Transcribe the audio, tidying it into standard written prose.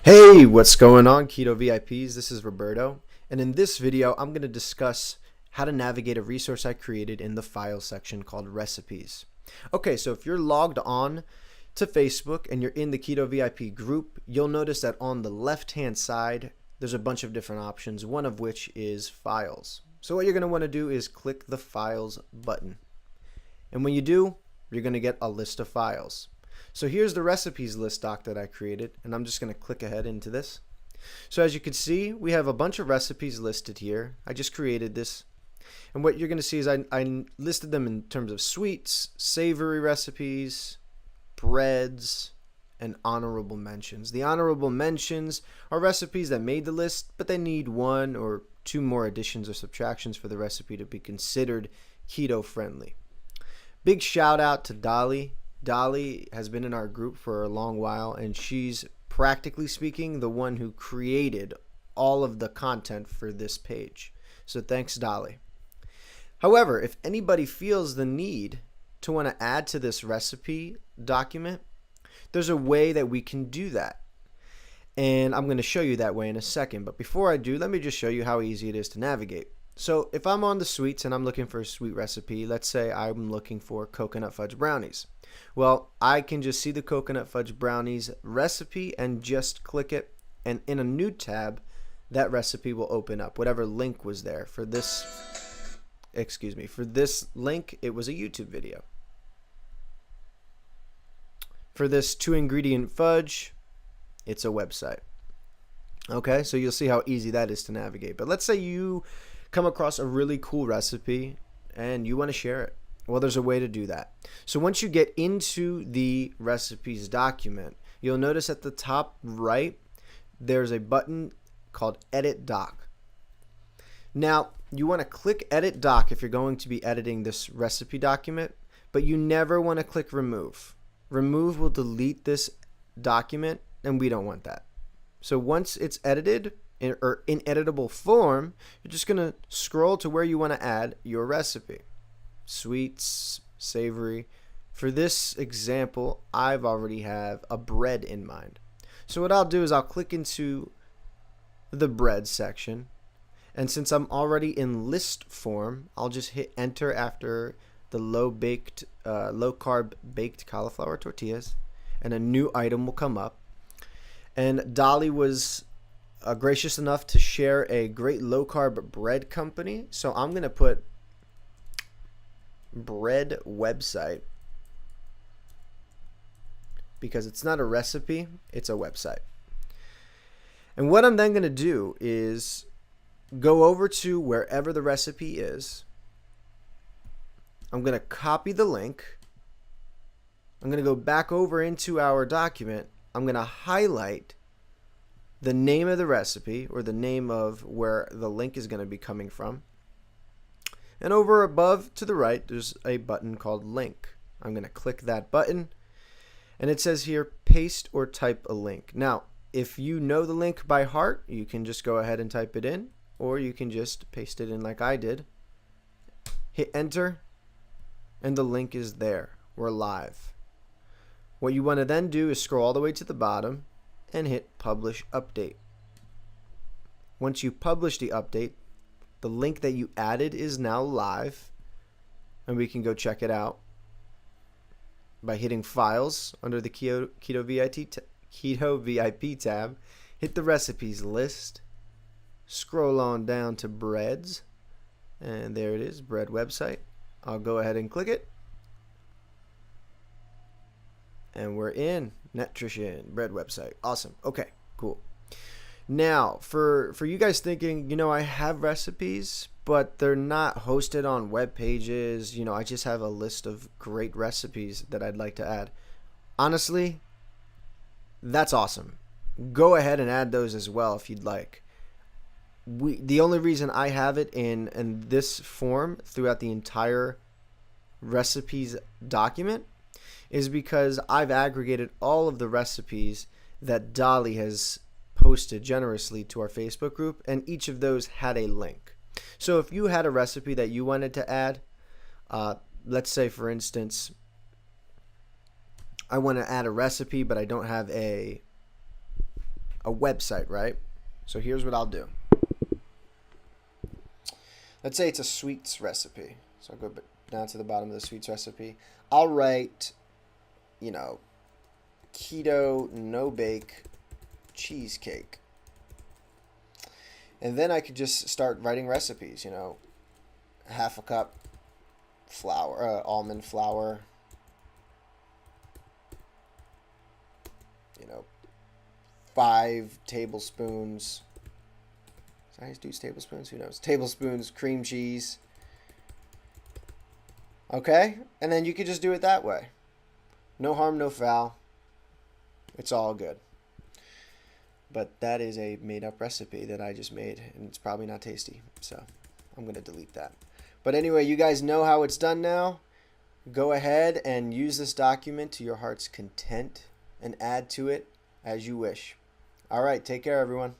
Hey, what's going on, Keto VIPs? This is Roberto, and in this video, I'm going to discuss how to navigate a resource I created in the files section called recipes. Okay, so if you're logged on to Facebook and you're in the Keto VIP group, you'll notice that on the left-hand side, there's a bunch of different options, one of which is files. So what you're going to want to do is click the files button. And when you do, you're going to get a list of files. So here's the recipes list doc that I created, and I'm just going to click ahead into this. So as you can see, we have a bunch of recipes listed here. I just created this. And what you're going to see is I listed them in terms of sweets, savory recipes, breads, and honorable mentions. The honorable mentions are recipes that made the list, but they need one or two more additions or subtractions for the recipe to be considered keto friendly. Big shout out to Dolly. Dolly has been in our group for a long while, and she's practically speaking the one who created all of the content for this page. So thanks, Dolly. However, if anybody feels the need to want to add to this recipe document, there's a way that we can do that. And I'm going to show you that way in a second. But before I do, let me just show you how easy it is to navigate. So if I'm on the sweets and I'm looking for a sweet recipe, let's say I'm looking for coconut fudge brownies. Well, I can just see the coconut fudge brownies recipe and just click it, and in a new tab, that recipe will open up, whatever link was there. For this link, it was a YouTube video. For this 2-ingredient fudge, it's a website. Okay, so you'll see how easy that is to navigate. But let's say you come across a really cool recipe and you want to share it. Well, there's a way to do that. So once you get into the recipes document, you'll notice at the top right, there's a button called Edit Doc. Now, you want to click Edit Doc if you're going to be editing this recipe document, but you never want to click Remove. Remove will delete this document, and we don't want that. So once it's edited, or in editable form, you're just going to scroll to where you want to add your recipe. Sweets, savory. For this example, I've already have a bread in mind. So what I'll do is I'll click into the bread section, and since I'm already in list form, I'll just hit enter after the low carb baked cauliflower tortillas, and a new item will come up. And Dolly was gracious enough to share a great low carb bread company, so I'm going to put bread website because it's not a recipe, it's a website. And what I'm then going to do is go over to wherever the recipe is. I'm going to copy the link. I'm going to go back over into our document. I'm going to highlight the name of the recipe, or the name of where the link is going to be coming from. And over above to the right, there's a button called Link. I'm going to click that button, and it says here, paste or type a link. Now, if you know the link by heart, you can just go ahead and type it in, or you can just paste it in like I did. Hit enter, and the link is there. We're live. What you want to then do is scroll all the way to the bottom and hit publish update. Once you publish the update, the link that you added is now live, and we can go check it out by hitting files under the Keto VIP tab, hit the recipes list, scroll on down to breads, and there it is, bread website. I'll go ahead and click it, and we're in Nutrition bread website. Awesome. Okay, cool. Now, for you guys thinking, I have recipes, but they're not hosted on web pages. I just have a list of great recipes that I'd like to add. Honestly, that's awesome. Go ahead and add those as well if you'd like. The only reason I have it in this form throughout the entire recipes document is because I've aggregated all of the recipes that Dolly has posted generously to our Facebook group, and each of those had a link. So if you had a recipe that you wanted to add, let's say for instance, I want to add a recipe, but I don't have a a website, right? So here's what I'll do. Let's say it's a sweets recipe. So I'll go down to the bottom of the sweets recipe. I'll write, you know, keto no bake cheesecake. And then I could just start writing recipes, you know, half a cup flour, almond flour, you know, 5 tablespoons. Did I do tablespoons? Who knows? Tablespoons cream cheese. Okay? And then you could just do it that way. No harm, no foul. It's all good. But that is a made-up recipe that I just made, and it's probably not tasty. So I'm going to delete that. But anyway, you guys know how it's done now. Go ahead and use this document to your heart's content and add to it as you wish. All right, take care, everyone.